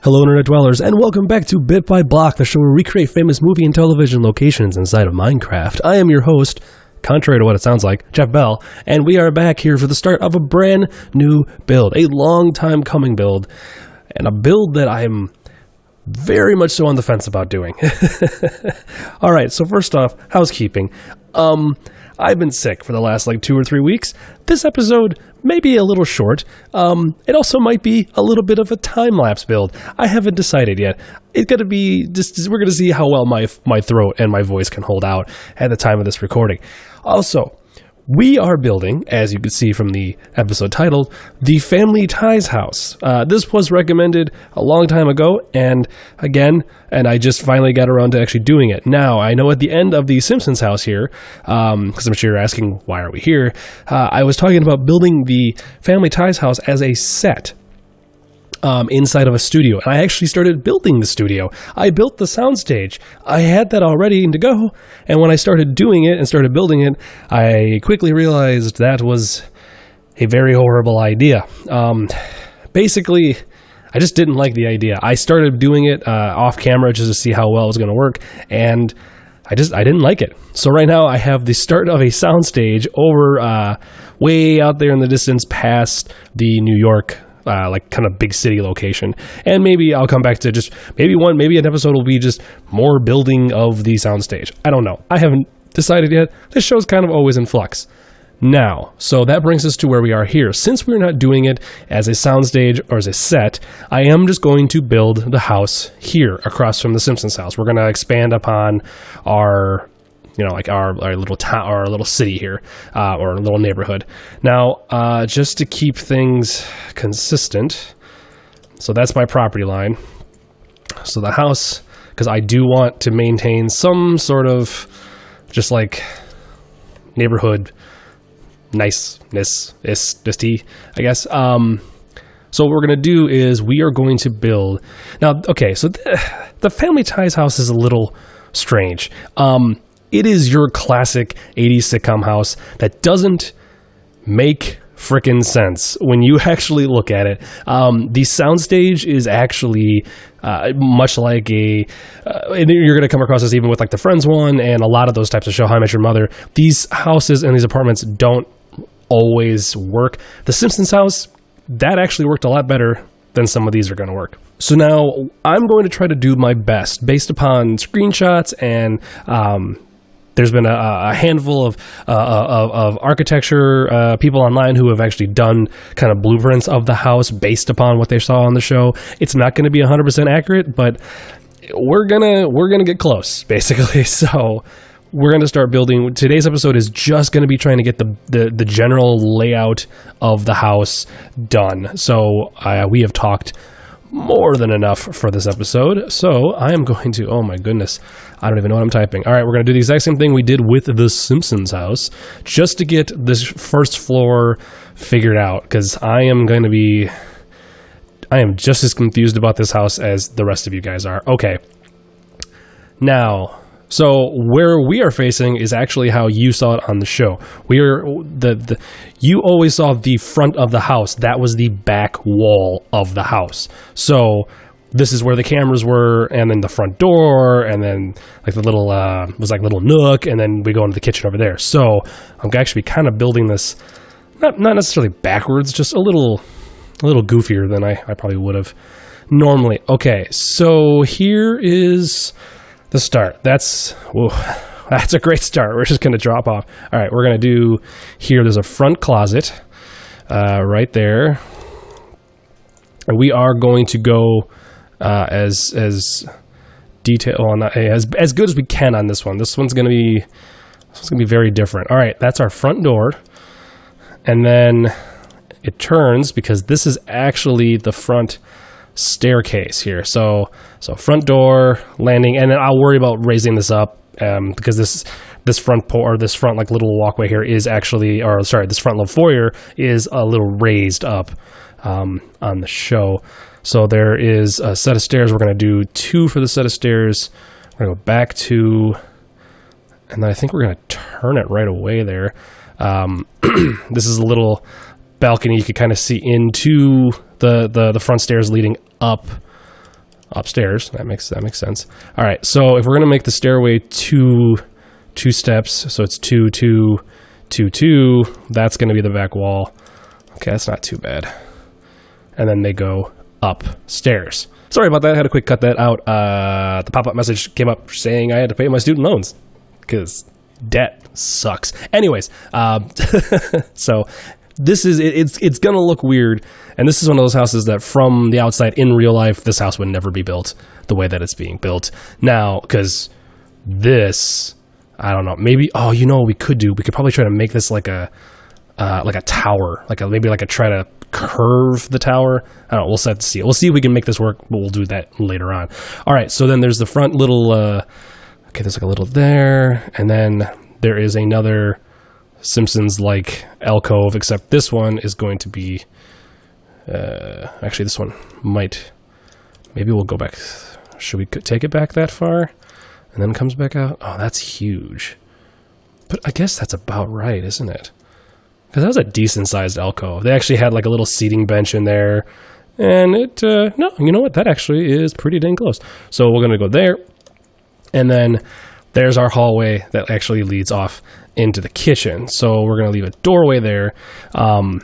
Hello Internet Dwellers, and welcome back to Bit by Block, the show where we create famous movie and television locations inside of Minecraft. I am your host, contrary to what it sounds like, Jeff Bell, and we are back here for the start of a brand new build, a long time coming build, and a build that I am very much so on the fence about doing. Alright, so first off, housekeeping. I've been sick for the last 2 or 3 weeks. This episode may be a little short. It also might be a little bit of a time-lapse build. I haven't decided yet. It's going to be we're going to see how well my throat and my voice can hold out at the time of this recording. Also, we are building, as you can see from the episode title, the Family Ties house. This was recommended a long time ago, and I just finally got around to actually doing it. Now, I know at the end of the Simpsons house here, because I'm sure you're asking, why are we here? I was talking about building the Family Ties house as a set. Inside of a studio, and I actually started building the studio. I built the soundstage. I had that all ready to go, and when I started doing it and started building it, I quickly realized that was a very horrible idea. Basically, I just didn't like the idea. I started doing it off camera just to see how well it was going to work, and I didn't like it. So right now I have the start of a soundstage over way out there in the distance past the New York kind of big city location. And maybe I'll come back to maybe an episode will be just more building of the soundstage. I don't know. I haven't decided yet. This show's kind of always in flux. Now, so that brings us to where we are here. Since we're not doing it as a soundstage or as a set, I am just going to build the house here across from the Simpsons house. We're going to expand upon our little town, or our little city here, or a little neighborhood. Now, just to keep things consistent, so that's my property line. So the house, because I do want to maintain some sort of just neighborhood niceness, I guess. So what we're going to do is we are going to build. Now, okay, so the Family Ties house is a little strange. It is your classic 80s sitcom house that doesn't make frickin' sense when you actually look at it. The soundstage is actually much like and you're going to come across this even with the Friends one and a lot of those types of show, How I Met Your Mother. These houses and these apartments don't always work. The Simpsons house, that actually worked a lot better than some of these are going to work. So now I'm going to try to do my best based upon screenshots and there's been a handful of architecture people online who have actually done kind of blueprints of the house based upon what they saw on the show. It's not going to be 100% accurate, but we're gonna get close, basically. So we're going to start building. Today's episode is just going to be trying to get the general layout of the house done. So we have talked more than enough for this episode. So I am going to, oh my goodness, I don't even know what I'm typing. All right, we're going to do the exact same thing we did with the Simpsons house just to get this first floor figured out, because I am just as confused about this house as the rest of you guys are. Okay. Now, so where we are facing is actually how you saw it on the show. You always saw the front of the house. That was the back wall of the house. So this is where the cameras were, and then the front door, and then the little little nook, and then we go into the kitchen over there. So I'm actually kind of building this not necessarily backwards, just a little goofier than I probably would have normally. Okay, so here is the start. That's a great start. We're just going to drop off. All right, we're going to do here. There's a front closet right there. And we are going to go as detail, well, not as good as we can on this one. This one's going to be very different. All right, that's our front door, and then it turns because this is actually the front staircase here. So front door, landing, and then I'll worry about raising this up because this front little walkway here is actually, this front little foyer is a little raised up on the show. So there is a set of stairs. We're going to do 2 for the set of stairs. We're going to go back 2, and then I think we're going to turn it right away there. This is a little balcony you could kind of see into the front stairs leading up upstairs. That makes sense. All right, so if we're gonna make the stairway two steps, so it's 2, 2, 2, 2. That's gonna be the back wall. Okay, that's not too bad. And then they go upstairs. Sorry about that. I had to quick cut that out. The pop-up message came up saying I had to pay my student loans because debt sucks. Anyways, so this is it's gonna look weird, and this is one of those houses that from the outside in real life, this house would never be built the way that it's being built now, because this, I don't know, maybe, oh, you know what we could probably try to make this like a tower, maybe try to curve the tower. I don't know, we'll have to see. We'll see if we can make this work, but we'll do that later on. All right, so then there's the front little, okay, there's like a little there, and then there is another Simpsons-like alcove, except this one is going to be, actually this one might, maybe we'll go back. Should we take it back that far? And then it comes back out? Oh, that's huge. But I guess that's about right, isn't it? Because that was a decent-sized alcove. They actually had like a little seating bench in there. And it, no, you know what? That actually is pretty dang close. So we're going to go there. And then there's our hallway that actually leads off into the kitchen. So we're going to leave a doorway there. Now,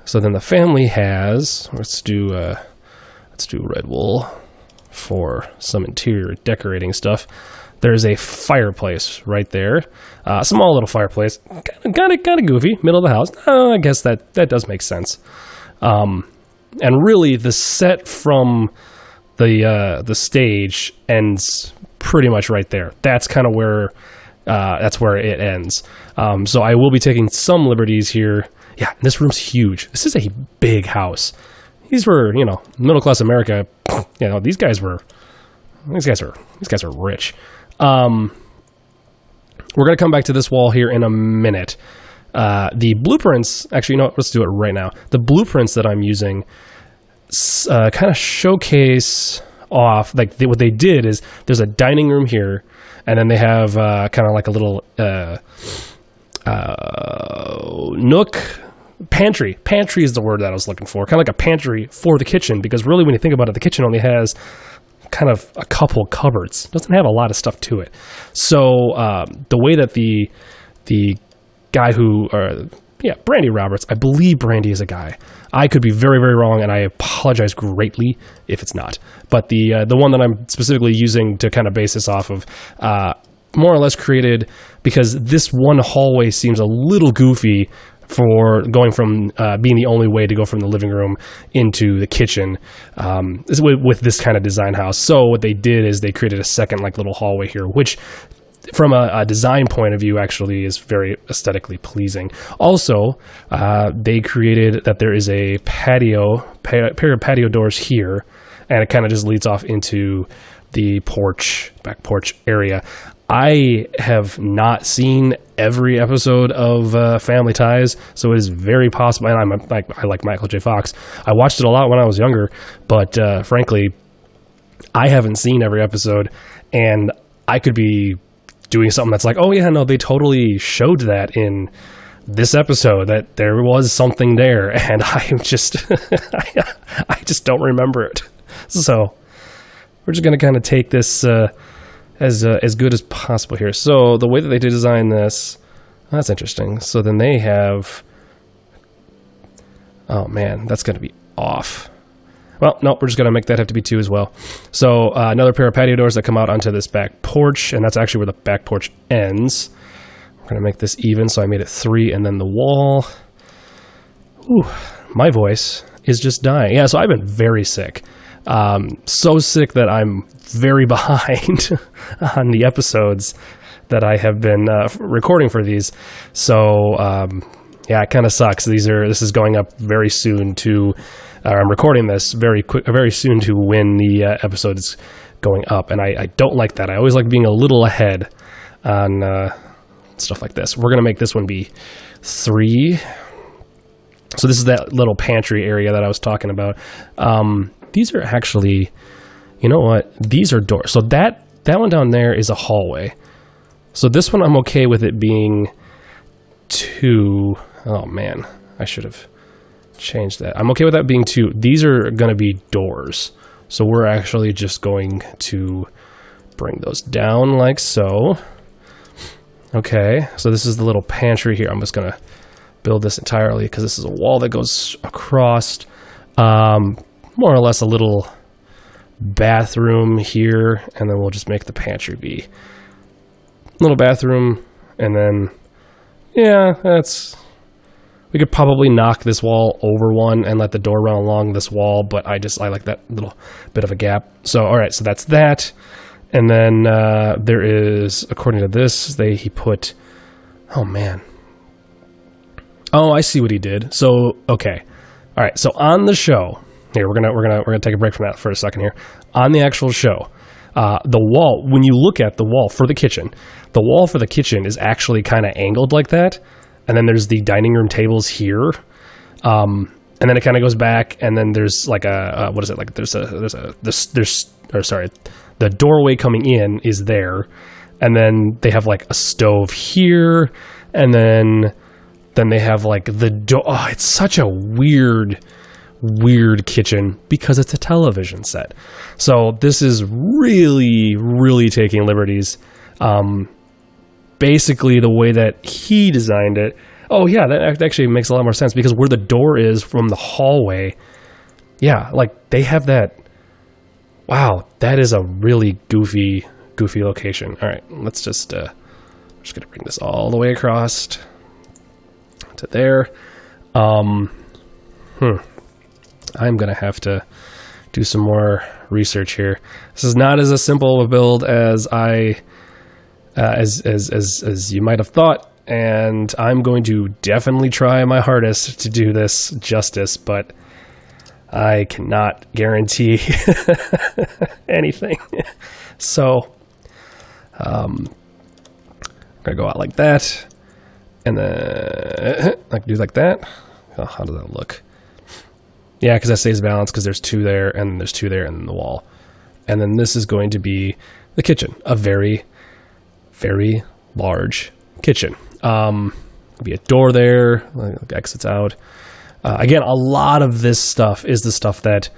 so then the family has, let's do red wool for some interior decorating stuff. There's a fireplace right there. Small little fireplace. Kind of goofy. Middle of the house. I guess that does make sense. And really, the set from the stage ends pretty much right there. That's kind of where it ends. So I will be taking some liberties here. Yeah, this room's huge. This is a big house. These were, middle class America. These guys are rich. We're going to come back to this wall here in a minute. The blueprints, actually, let's do it right now. The blueprints that I'm using kind of showcase off, what they did is there's a dining room here, and then they have kind of like a little nook. Pantry. Pantry is the word that I was looking for. Kind of like a pantry for the kitchen, because really when you think about it, the kitchen only has kind of a couple cupboards. It doesn't have a lot of stuff to it. So the way that the guy who, Brandy Roberts, I believe Brandy is a guy. I could be very, very wrong, and I apologize greatly if it's not. But the one that I'm specifically using to kind of base this off of, more or less created, because this one hallway seems a little goofy for going from being the only way to go from the living room into the kitchen with this kind of design house. So what they did is they created a second little hallway here, which from a design point of view actually is very aesthetically pleasing. Also, they created that there is a pair of patio doors here, and it kind of just leads off into the back porch area. I have not seen every episode of Family Ties, so it is very possible, and I like Michael J. Fox. I watched it a lot when I was younger, but frankly, I haven't seen every episode, and I could be doing something that's like, oh yeah, no, they totally showed that in this episode, that there was something there, and I'm just, I just don't remember it. So we're just going to kind of take this as good as possible here. So the way that they design this, that's interesting. So then they have, oh man, that's going to be off. Well, no, we're just going to make that have to be 2 as well. So another pair of patio doors that come out onto this back porch, and that's actually where the back porch ends. We're going to make this even, so I made it 3, and then the wall. Ooh, my voice is just dying. Yeah, so I've been very sick. So sick that I'm very behind on the episodes that I have been recording for these. So, yeah, it kind of sucks. This is going up very soon to, I'm recording this very soon to when the episode is going up. And I don't like that. I always like being a little ahead on stuff like this. We're going to make this one be 3. So this is that little pantry area that I was talking about. These are actually, you know what? These are doors. So that one down there is a hallway. So this one I'm okay with it being 2. Oh man, I should have change that. I'm okay with that being 2. These are going to be doors. So we're actually just going to bring those down like so. Okay, so this is the little pantry here. I'm just going to build this entirely because this is a wall that goes across. More or less a little bathroom here, and then we'll just make the pantry be a little bathroom, and then, yeah, we could probably knock this wall over one and let the door run along this wall, but I like that little bit of a gap. So, all right, so that's that. And then there is, according to this, he put, oh man. Oh, I see what he did. So, okay. All right, so on the show, here, we're gonna take a break from that for a second here. On the actual show, the wall, when you look at the wall for the kitchen is actually kind of angled like that. And then there's the dining room tables here. And then it kind of goes back, and then there's like a what is it? Like the doorway coming in is there. And then they have like a stove here, and then they have like the door. Oh, it's such a weird kitchen because it's a television set. So this is really taking liberties. Basically the way that he designed it. Oh yeah, that actually makes a lot more sense because where the door is from the hallway, yeah, like they have that. Wow, that is a really goofy location. All right, let's just I'm just gonna bring this all the way across to there. I'm gonna have to do some more research here. This is not as a simple a build as as you might have thought, and I'm going to definitely try my hardest to do this justice, but I cannot guarantee anything. So I'm gonna go out like that, and then I can do like that. Oh, how does that look? Yeah, because that stays balanced because there's 2 there, and there's 2 there, and then the wall. And then this is going to be the kitchen, a very large kitchen. Be a door there, like exits out. Again, a lot of this stuff is the stuff that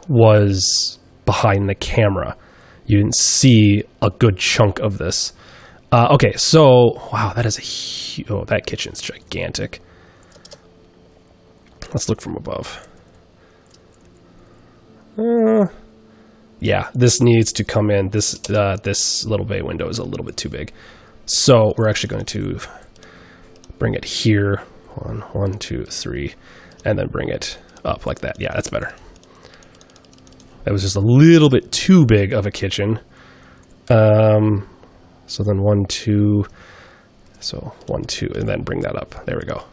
was behind the camera. You didn't see a good chunk of this. Okay, so wow, that is that kitchen's gigantic. Let's look from above. Yeah, this needs to come in. This little bay window is a little bit too big. So we're actually going to bring it here. 1, 2, 3, and then bring it up like that. Yeah, that's better. That was just a little bit too big of a kitchen. So then 1, 2, so 1, 2, and then bring that up. There we go.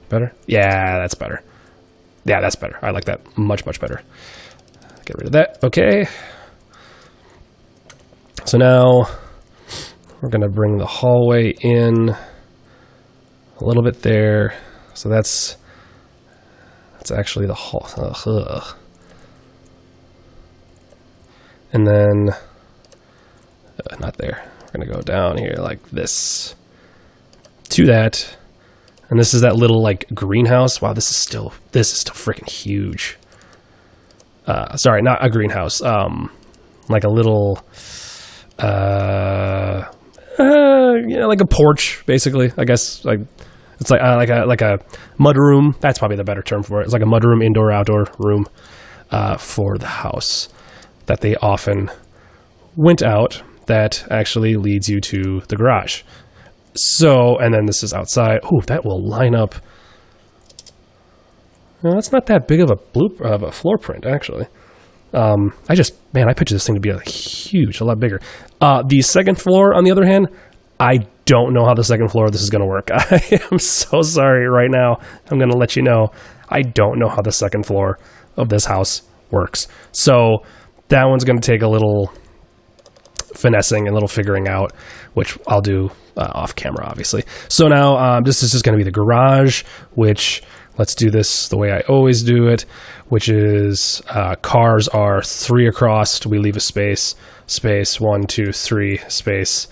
Better? Yeah, that's better. Yeah, that's better. I like that much better. Get rid of that. Okay. So now we're going to bring the hallway in a little bit there. So that's actually the hall. And then not there. We're going to go down here like this to that. And this is that little like greenhouse. Wow, this is still freaking huge. Sorry, not a greenhouse. Like a little, like a porch, basically. I guess like it's like a mud room. That's probably the better term for it. It's like a mud room, indoor outdoor room for the house that they often went out. That actually leads you to the garage. So, and then this is outside. Ooh, that will line up. No, that's not that big of a floor print, actually. I picture this thing to be huge, a lot bigger. The second floor, on the other hand, I don't know how the second floor of this is going to work. I am so sorry right now. I'm going to let you know. I don't know how the second floor of this house works. So that one's going to take a little finessing and a little figuring out, which I'll do off camera, obviously. So now this is just going to be the garage, which let's do this the way I always do it, which is cars are 3 across. We leave a space, 1, 2, 3, space,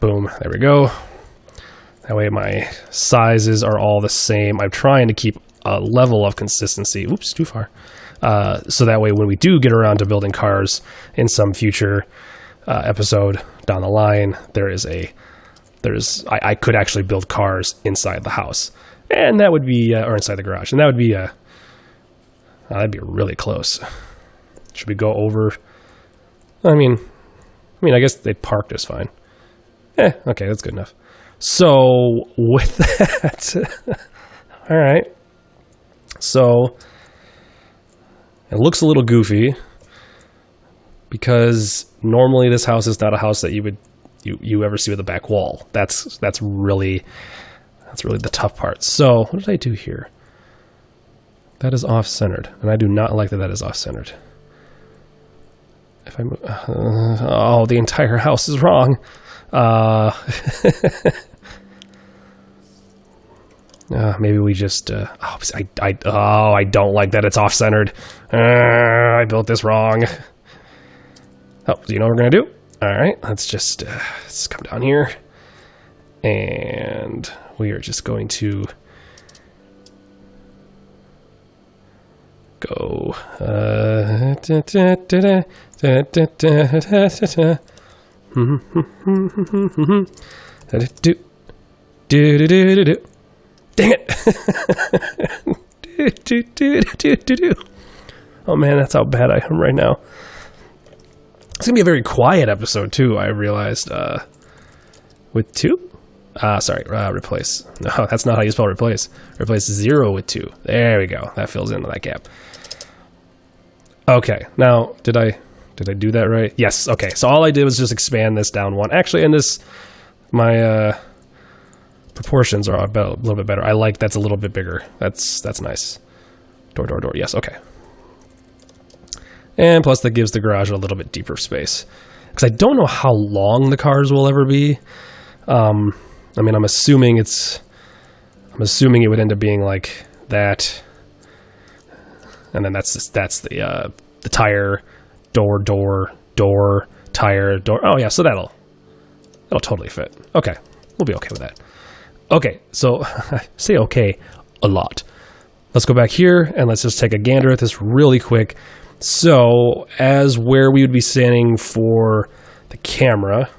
boom, there we go. That way my sizes are all the same. I'm trying to keep a level of consistency. Oops, too far. So that way when we do get around to building cars in some future episode down the line, I could actually build cars inside the house. And that would be, or inside the garage. And that would be, that'd be really close. Should we go over? I mean, I guess they parked just fine. Okay, that's good enough. So with that, all right. So it looks a little goofy because normally this house is not a house that you ever see with a back wall. That's really the tough part. So what did I do here? That is off-centered, and I do not like that is off-centered. If I move, the entire house is wrong. Maybe we just. I don't like that it's off-centered. I built this wrong. Oh, do you know what we're gonna do? All right, let's come down here, and we are just going to go. Dang it! Oh man, that's how bad I am right now. It's gonna be a very quiet episode too. I realized with 2. Replace. No, that's not how you spell replace. Replace 0 with 2. There we go. That fills in that gap. Okay. Now, did I do that right? Yes. Okay. So all I did was just expand this down 1. Actually, in this, my proportions are a little bit better. I like that's a little bit bigger. That's nice. Door. Yes. Okay. And plus, that gives the garage a little bit deeper space. Because I don't know how long the cars will ever be. I'm assuming it would end up being like that, and then that's the tire, door, tire, door. Oh yeah, so that'll totally fit. Okay, we'll be okay with that. Okay, so I say okay a lot. Let's go back here and let's just take a gander at this really quick. So as where we would be standing for the camera,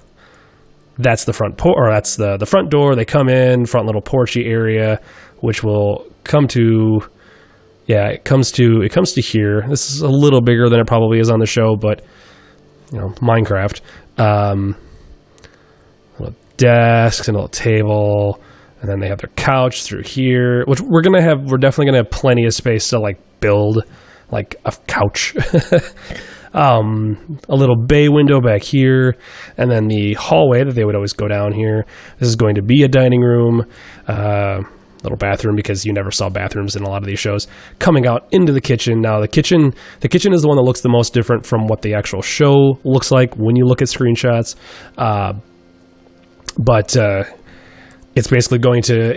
that's the front that's the front door. They come in, front little porchy area, which will come to, it comes to here. This is a little bigger than it probably is on the show, but Minecraft. Little desks and a little table, and then they have their couch through here, which we're definitely gonna have plenty of space to build like a couch. A little bay window back here, and then the hallway that they would always go down here. This is going to be a dining room, little bathroom, because you never saw bathrooms in a lot of these shows. Coming out into the kitchen. Now the kitchen is the one that looks the most different from what the actual show looks like when you look at screenshots. But it's basically going to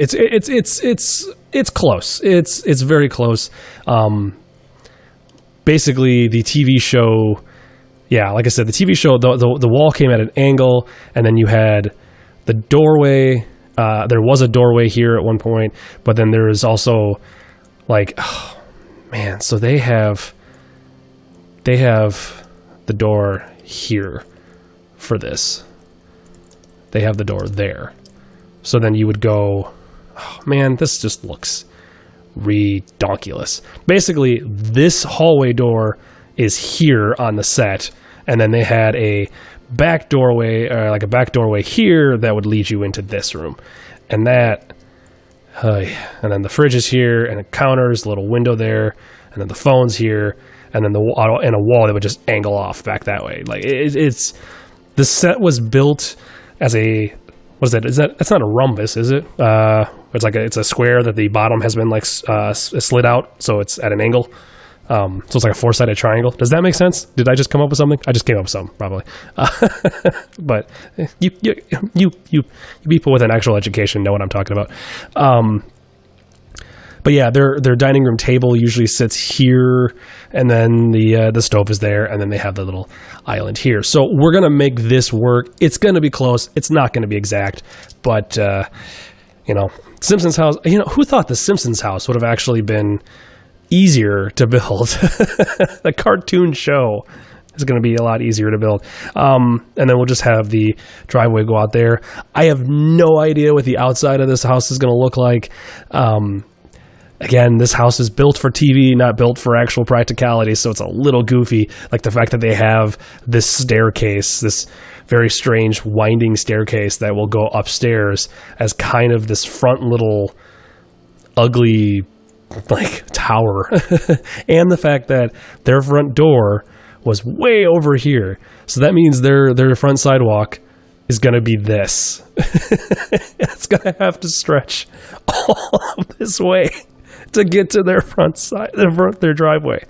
it's close. It's very close. Basically, the TV show, like I said, the TV show, the wall came at an angle, and then you had the doorway. There was a doorway here at one point, but then there is also, so they have the door here for this. They have the door there. So then you would go, this just looks redonkulous. Basically, this hallway door is here on the set, and then they had a back doorway, a back doorway here that would lead you into this room, and and then the fridge is here, and the counters, a little window there, and then the phone's here, and then and a wall that would just angle off back that way. It's the set was built as a. What is that? That's not a rhombus, is it? It's a square that the bottom has been slid out, so it's at an angle. So it's like a 4-sided triangle. Does that make sense? Did I just come up with something? I just came up with something, probably. But you people with an actual education know what I'm talking about. But yeah, their dining room table usually sits here, and then the stove is there, and then they have the little island here. So we're gonna make this work. It's gonna be close. It's not gonna be exact, but Simpsons house, who thought the Simpsons house would have actually been easier to build? The cartoon show is going to be a lot easier to build. And then we'll just have the driveway go out there. I have no idea what the outside of this house is going to look like. Again, this house is built for TV, not built for actual practicality, so it's a little goofy. Like the fact that they have this staircase, this very strange winding staircase that will go upstairs as kind of this front little ugly tower. And the fact that their front door was way over here. So that means their front sidewalk is going to be this. It's going to have to stretch all of this way to get to their their driveway.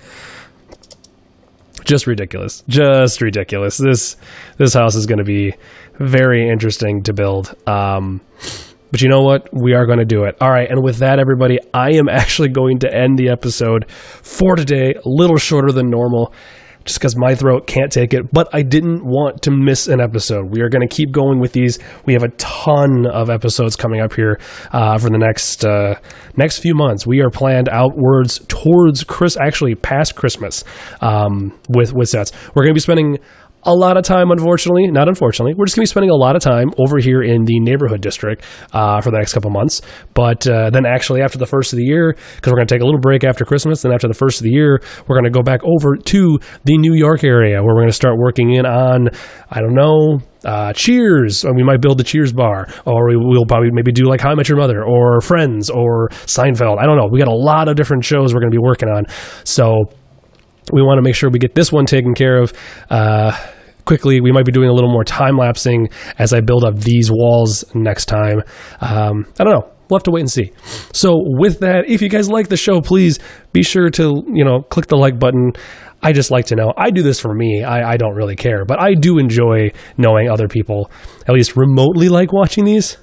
Just ridiculous. This house is going to be very interesting to build. But you know what? We are going to do it. All right. And with that, everybody, I am actually going to end the episode for today, a little shorter than normal, just because my throat can't take it. But I didn't want to miss an episode. We are going to keep going with these. We have a ton of episodes coming up here for the next few months. We are planned outwards towards past Christmas with sets. We're going to be spending a lot of time, we're just going to be spending a lot of time over here in the neighborhood district for the next couple months. But then actually after the first of the year, because we're going to take a little break after Christmas, then after the first of the year, we're going to go back over to the New York area where we're going to start working in on, Cheers. We might build the Cheers bar, or we'll probably maybe do like How I Met Your Mother or Friends or Seinfeld. I don't know. We got a lot of different shows we're going to be working on. So we want to make sure we get this one taken care of quickly. We might be doing a little more time-lapsing as I build up these walls next time. I don't know. We'll have to wait and see. So with that, if you guys like the show, please be sure to, click the like button. I just like to know. I do this for me. I don't really care. But I do enjoy knowing other people, at least remotely, like watching these.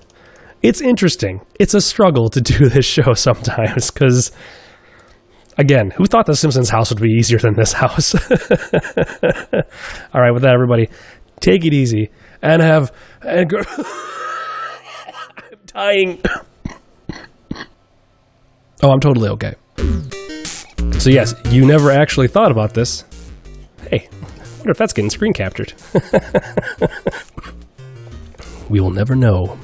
It's interesting. It's a struggle to do this show sometimes because, again, who thought the Simpsons house would be easier than this house? All right, with that, everybody, take it easy and have a good... I'm dying. Oh, I'm totally okay. So yes, you never actually thought about this. Hey, I wonder if that's getting screen captured. We will never know.